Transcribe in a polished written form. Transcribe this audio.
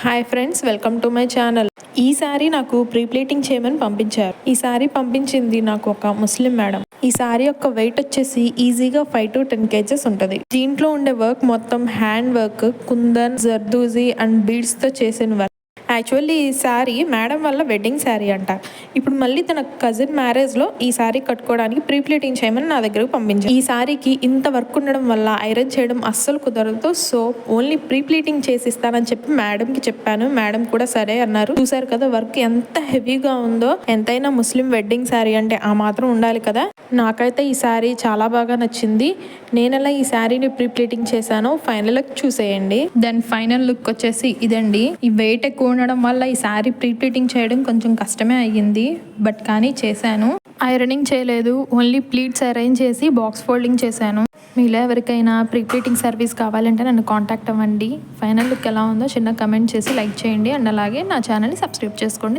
Hi friends, welcome to my channel. ఈ sorry నాకు pre pleating చేయమని పంపించారు. ఈ సారీ పంపించింది నాకు ఒక ముస్లిం మేడం. ఈ సారీ యొక్క వెయిట్ వచ్చేసి ఈజీగా 5 to 10 kgs ఉంటుంది. దీంట్లో ఉండే వర్క్ మొత్తం hand work, kundan, zardozi and beads తో చేసిన వర్క్. యాక్చువల్లీ ఈ శారీ మేడం వల్ల వెడ్డింగ్ శారీ అంట. ఇప్పుడు మళ్ళీ తన కజిన్ మ్యారేజ్లో ఈ శారీ కట్టుకోవడానికి ప్రీ ప్లీటింగ్ చేయమని నా దగ్గరకు పంపించారు. ఈ శారీకి ఇంత వర్క్ ఉండడం వల్ల ఐరన్ చేయడం అస్సలు కుదరదు. సో ఓన్లీ ప్రీ ప్లీటింగ్ చేసి ఇస్తానని చెప్పి మేడంకి చెప్పాను. మేడం కూడా సరే అన్నారు. చూసారు కదా వర్క్ ఎంత హెవీగా ఉందో. ఎంతైనా ముస్లిం వెడ్డింగ్ శారీ అంటే ఆ మాత్రం ఉండాలి కదా. నాకైతే ఈ శారీ చాలా బాగా నచ్చింది. నేను ఎలా ఈ శారీని ప్రీ ప్లీటింగ్ చేశానో ఫైనల్ లుక్ చూసేయండి. దెన్ ఫైనల్ లుక్ వచ్చేసి ఇదండి. ఈ వెయిట్ ఎక్కువ ఉండడం వల్ల ఈ శారీ ప్రీ ప్లీటింగ్ చేయడం కొంచెం కష్టమే అయ్యింది. బట్ కానీ చేశాను. ఐరనింగ్ చేయలేదు, ఓన్లీ ప్లీట్స్ అరేంజ్ చేసి బాక్స్ ఫోల్డింగ్ చేశాను. మీలో ఎవరికైనా ప్రీ ప్లీటింగ్ సర్వీస్ కావాలంటే నన్ను కాంటాక్ట్ అవ్వండి. ఫైనల్ లుక్ ఎలా ఉందో చిన్న కమెంట్ చేసి లైక్ చేయండి. అండ్ అలాగే నా ఛానల్ని సబ్స్క్రైబ్ చేసుకోండి.